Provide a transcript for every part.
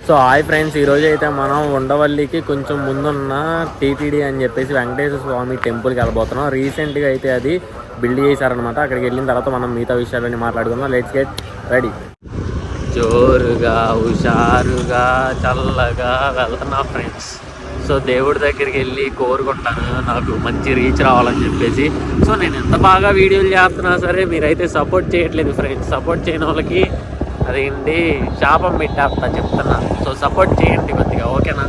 So hi friends, ఈరోజు అయితే మనం ఉండవల్లికి కొంచెం ముందున్న టీటీడీ అని చెప్పేసి వెంకటేశ్వర స్వామి టెంపుల్కి వెళ్ళబోతున్నాం. రీసెంట్గా అయితే అది బిల్డ్ చేశారనమాట. అక్కడికి వెళ్ళిన తర్వాత మనం మిగతా విషయాలన్నీ మాట్లాడుకుందాం. Let's get ready. జోరుగా హుషారుగా చల్లగా వెళ్తున్నా ఫ్రెండ్స్. సో దేవుడి దగ్గరికి వెళ్ళి కోరుకుంటాను నాకు మంచి రీచ్ రావాలని చెప్పేసి. సో నేను ఎంత బాగా వీడియోలు చేస్తున్నా సరే మీరైతే సపోర్ట్ చేయట్లేదు ఫ్రెండ్స్. సపోర్ట్ చేయని వాళ్ళకి అదేంటి శాపం పెట్టేస్తా చెప్తున్నా. సో సపోర్ట్ చేయండి కొద్దిగా, ఓకేనా?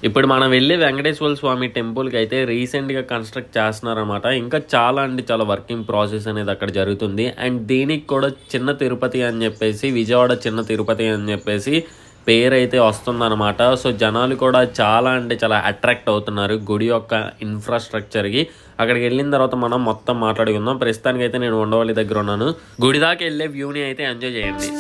ఇప్పుడు మనం వెళ్ళి వెంకటేశ్వర స్వామి టెంపుల్కి అయితే రీసెంట్గా కన్స్ట్రక్ట్ చేస్తున్నారనమాట. ఇంకా చాలా వర్కింగ్ ప్రాసెస్ అనేది అక్కడ జరుగుతుంది. అండ్ దీనికి కూడా చిన్న తిరుపతి అని చెప్పేసి, విజయవాడ చిన్న తిరుపతి అని చెప్పేసి పేరు అయితే వస్తుందన్నమాట. సో జనాలు కూడా చాలా అట్రాక్ట్ అవుతున్నారు గుడి యొక్క ఇన్ఫ్రాస్ట్రక్చర్కి. అక్కడికి వెళ్ళిన తర్వాత మనం మొత్తం మాట్లాడుకుందాం. ప్రస్తుతానికి అయితే నేను ఉండవల్లి దగ్గర ఉన్నాను. గుడి దాకా వెళ్ళే వ్యూని అయితే ఎంజాయ్ చేయండి.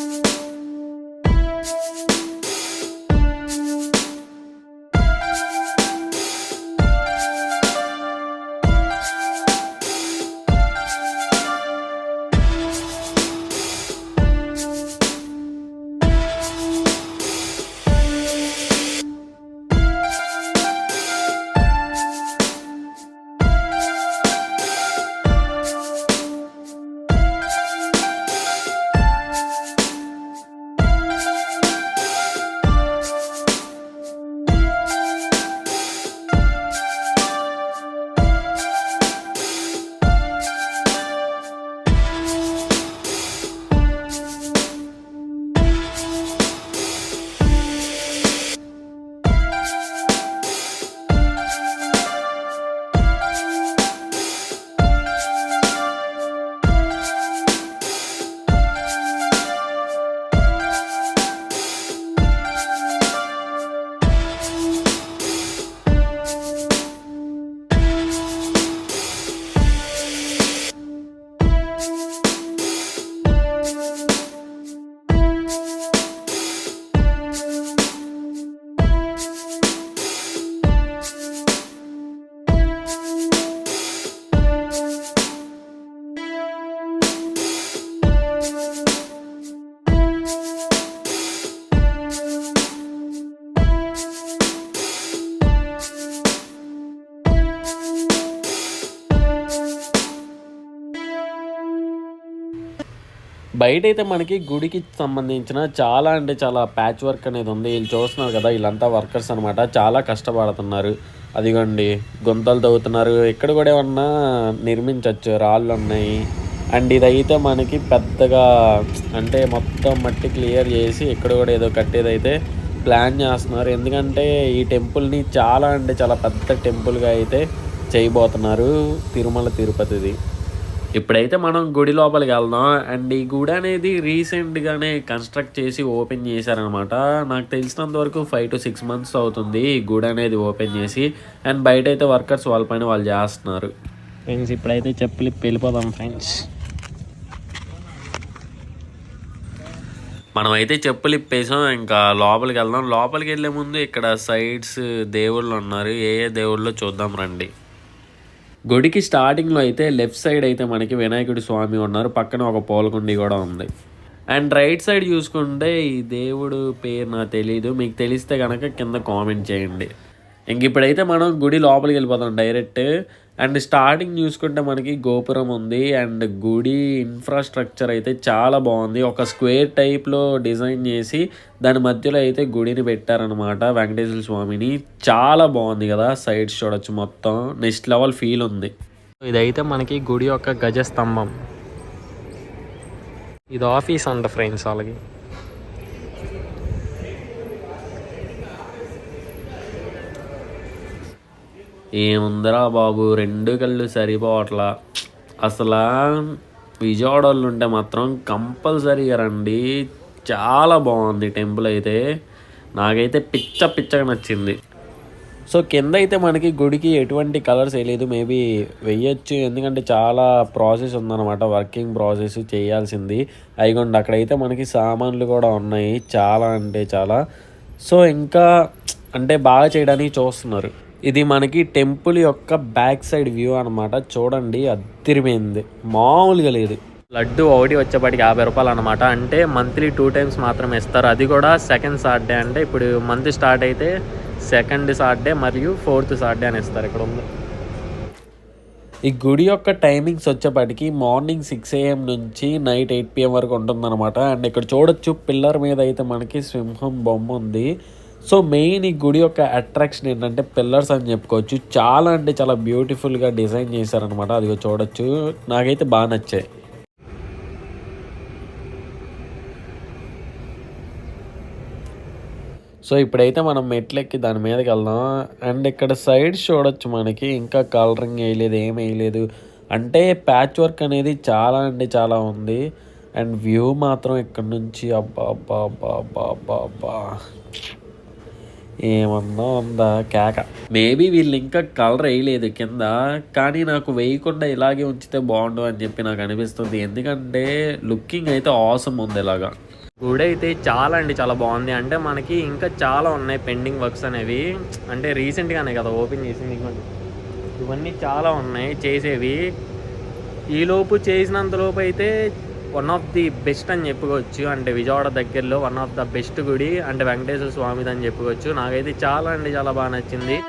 బయట అయితే మనకి గుడికి సంబంధించిన చాలా ప్యాచ్ వర్క్ అనేది ఉంది. వీళ్ళు చూస్తున్నారు కదా, వీళ్ళంతా వర్కర్స్ అనమాట. చాలా కష్టపడుతున్నారు. అదిగోండి గుంతలు తవ్వుతున్నారు. ఇక్కడ కూడా ఏమన్నా నిర్మించవచ్చు, రాళ్ళు ఉన్నాయి. అండ్ ఇదైతే మనకి పెద్దగా మొత్తం మట్టి క్లియర్ చేసి ఇక్కడ కూడా ఏదో కట్టేదైతే ప్లాన్ చేస్తున్నారు. ఎందుకంటే ఈ టెంపుల్ని చాలా పెద్ద టెంపుల్గా అయితే చేయబోతున్నారు, తిరుమల తిరుపతిది. ఇప్పుడైతే మనం గుడి లోపలికి వెళ్దాం. అండ్ ఈ గుడి అనేది రీసెంట్గానే కన్స్ట్రక్ట్ చేసి ఓపెన్ చేశారనమాట. నాకు తెలిసినంత వరకు 5 to 6 months అవుతుంది ఈ గుడి అనేది ఓపెన్ చేసి. అండ్ బయట అయితే వర్కర్స్ వాళ్ళ పైన వాళ్ళు చేస్తున్నారు. ఫ్రెండ్స్ ఇప్పుడైతే చెప్పులు వెళ్ళిపోదాం ఫ్రెండ్స్. మనమైతే చెప్పులు ఇప్పేసాం, ఇంకా లోపలికి వెళ్దాం. లోపలికి వెళ్ళే ముందు ఇక్కడ సైడ్స్ దేవుళ్ళు ఉన్నారు. ఏ దేవుళ్ళో చూద్దాం రండి. గుడికి స్టార్టింగ్లో అయితే లెఫ్ట్ సైడ్ అయితే మనకి వినాయకుడి స్వామి ఉన్నారు. పక్కన ఒక పూలకుండి కూడా ఉంది. అండ్ రైట్ సైడ్ చూసుకుంటే ఈ దేవుడు పేరు నాకు తెలీదు. మీకు తెలిస్తే కనుక కింద కామెంట్ చేయండి. ఇంక ఇప్పుడైతే మనం గుడి లోపలికి వెళ్ళిపోతాం డైరెక్ట్. అండ్ స్టార్టింగ్ చూసుకుంటే మనకి గోపురం ఉంది. అండ్ గుడి ఇన్ఫ్రాస్ట్రక్చర్ అయితే చాలా బాగుంది. ఒక స్క్వేర్ టైప్లో డిజైన్ చేసి దాని మధ్యలో అయితే గుడిని పెట్టారనమాట, వెంకటేశ్వర స్వామిని. చాలా బాగుంది కదా, సైడ్స్ చూడొచ్చు, మొత్తం నెక్స్ట్ లెవెల్ ఫీల్ ఉంది. ఇదైతే మనకి గుడి యొక్క గజస్తంభం. ఇది ఆఫీస్ అంట ఫ్రెండ్స్ వాళ్ళకి. ఏముందరా బాబు, 2 కళ్ళు సరిపోవట్లా. అసలు విజయవాడ వాళ్ళు ఉంటే మాత్రం కంపల్సరీగా రండి. చాలా బాగుంది టెంపుల్ అయితే. నాకైతే పిచ్చగా నచ్చింది. సో కింద అయితే మనకి గుడికి ఎటువంటి కలర్స్ వేయలేదు. మేబీ వేయచ్చు, ఎందుకంటే చాలా ప్రాసెస్ ఉందన్నమాట, వర్కింగ్ ప్రాసెస్ చేయాల్సింది. అయిగోండి అక్కడైతే మనకి సామాన్లు కూడా ఉన్నాయి, చాలా. సో ఇంకా బాగా చేయడానికి చూస్తున్నారు. ఇది మనకి టెంపుల్ యొక్క బ్యాక్ సైడ్ వ్యూ అనమాట. చూడండి, అద్దిరిపోయింది, మామూలుగా లేదు. లడ్డు ఒకటి వచ్చేపాటికి 50 రూపాయలు అనమాట. అంటే మంత్లీ 2 టైమ్స్ మాత్రమే ఇస్తారు. అది కూడా సెకండ్ సాటర్డే. అంటే ఇప్పుడు మంత్ స్టార్ట్ అయితే సెకండ్ సాటర్డే మరియు ఫోర్త్ సాటర్డే అని ఇస్తారు. ఇక్కడ ఉంది. ఈ గుడి యొక్క టైమింగ్స్ వచ్చేపాటికి మార్నింగ్ 6 AM నుంచి నైట్ 8 PM వరకు ఉంటుందన్నమాట. అండ్ ఇక్కడ చూడొచ్చు పిల్లర్ మీద అయితే మనకి సింహం బొమ్మ ఉంది. సో మెయిన్ ఈ గుడి యొక్క అట్రాక్షన్ ఏంటంటే పిల్లర్స్ అని చెప్పుకోవచ్చు. చాలా అంటే చాలా బ్యూటిఫుల్గా డిజైన్ చేశారనమాట. అది చూడొచ్చు, నాకైతే బాగా నచ్చాయి. సో ఇప్పుడైతే మనం మెట్లెక్కి దాని మీదకి వెళ్దాం. అండ్ ఇక్కడ సైడ్స్ చూడొచ్చు మనకి ఇంకా కలరింగ్ వేయలేదు, ఏం వేయలేదు. అంటే ప్యాచ్ వర్క్ అనేది చాలా అంటే చాలా ఉంది. అండ్ వ్యూ మాత్రం ఇక్కడ నుంచి అబ్బా అబ్బా అబ్బా అబ్బా అబ్బా అబ్బా ఏమన్నా ఉందా కేక. మేబీ వీళ్ళు ఇంకా కలర్ వేయలేదు కింద, కానీ నాకు వేయకుండా ఇలాగే ఉంచితే బాగుండు అని చెప్పి నాకు అనిపిస్తుంది. ఎందుకంటే లుకింగ్ అయితే ఆసమ్ ఉంది ఇలాగా. గుడి అయితే చాలా అంటే చాలా బాగుంది. అంటే మనకి ఇంకా చాలా ఉన్నాయి పెండింగ్ వర్క్స్ అనేవి. అంటే రీసెంట్గానే కదా ఓపెన్ చేసింది. ఇవన్నీ చాలా ఉన్నాయి చేసేవి. ఈలోపు చేసినంతలోపు అయితే వన్ ఆఫ్ ది బెస్ట్ అని చెప్పుకోవచ్చు. అంటే విజయవాడ దగ్గరలో వన్ ఆఫ్ ద బెస్ట్ గుడి అంటే వెంకటేశ్వర స్వామిది అని చెప్పుకోవచ్చు. నాకైతే చాలా అంటే చాలా బాగా నచ్చింది.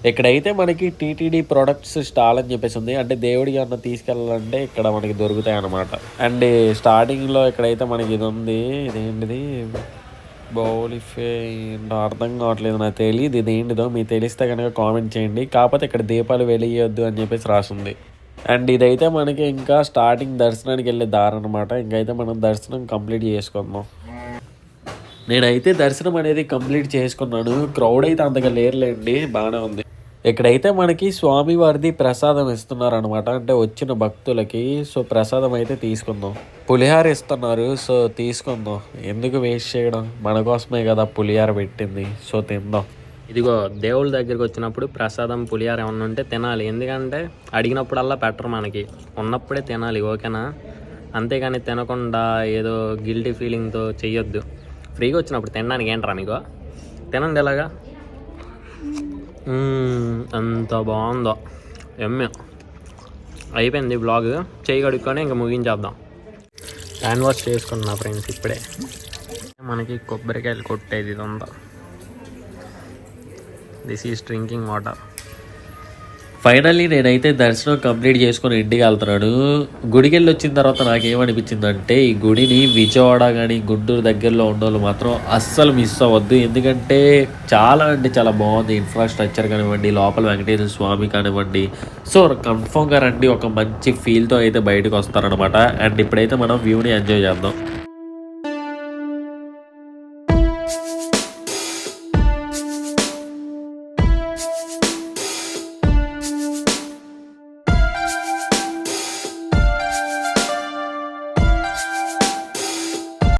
ఇక్కడైతే మనకి టీటీడీ ప్రొడక్ట్స్ స్టాల్ అని చెప్పేసి ఉంది. అంటే దేవుడికి అన్న తీసుకెళ్ళాలంటే ఇక్కడ మనకి దొరుకుతాయి అన్నమాట. అండ్ స్టార్టింగ్లో ఇక్కడైతే మనకి ఇది ఉంది. ఇదేంటిది బౌలిఫే ఏంటో అర్థం కావట్లేదు, నాకు తెలియదు ఇది ఏంటిదో. మీకు తెలిస్తే కనుక కామెంట్ చేయండి. కాకపోతే ఇక్కడ దీపాలు వెలియొద్దు అని చెప్పేసి రాసింది. అండ్ ఇదైతే మనకి ఇంకా స్టార్టింగ్ దర్శనానికి వెళ్ళే దారి అనమాట. ఇంకైతే మనం దర్శనం కంప్లీట్ చేసుకుందాం. నేనైతే దర్శనం అనేది కంప్లీట్ చేసుకున్నాను. క్రౌడ్ అయితే అంతగా లేరులేండి, బాగానే ఉంది. ఇక్కడైతే మనకి స్వామివారిది ప్రసాదం ఇస్తున్నారు అనమాట. అంటే వచ్చిన భక్తులకి. సో ప్రసాదం అయితే తీసుకుందాం. పులిహార ఇస్తున్నారు, సో తీసుకుందాం. ఎందుకు వేస్ట్ చేయడం, మన కోసమే కదా పులిహార పెట్టింది. సో తిందాం. ఇదిగో దేవుళ్ళ దగ్గరికి వచ్చినప్పుడు ప్రసాదం పులిహార ఏమన్నా ఉంటే తినాలి. ఎందుకంటే అడిగినప్పుడల్లా పెట్టరు, మనకి ఉన్నప్పుడే తినాలి. ఓకేనా? అంతేగాని తినకుండా ఏదో గిల్టీ ఫీలింగ్తో చెయ్యొద్దు. ఫ్రీగా వచ్చినప్పుడు తినడానికి ఏంట్రా మీకు? తినండి ఎలాగా. అంత బాగుందో ఎమ్మె. అయిపోయింది బ్లాగ్. చేయి కడుక్కొని ఇంకా ముగించేద్దాం. హ్యాండ్ వాష్ చేసుకున్నా ఫ్రెండ్స్ ఇప్పుడే. మనకి కొబ్బరికాయలు కొట్టేది ఇదంతా. This is drinking water. Finally నేనైతే దర్శనం కంప్లీట్ చేసుకొని ఇంటికి వెళ్తున్నాను. గుడికి వెళ్ళి వచ్చిన తర్వాత నాకేమనిపించిందంటే ఈ గుడిని విజయవాడ కానీ గుంటూరు దగ్గరలో ఉన్న వాళ్ళు మాత్రం అస్సలు మిస్ అవ్వద్దు. ఎందుకంటే చాలా అంటే చాలా బాగుంది. ఇన్ఫ్రాస్ట్రక్చర్ కానివ్వండి, లోపల వెంకటేశ్వర స్వామి కానివ్వండి. సో కన్ఫర్మ్గా రండి, ఒక మంచి ఫీల్తో అయితే బయటకు వస్తారనమాట. అండ్ ఇప్పుడైతే మనం వ్యూని ఎంజాయ్ చేద్దాం.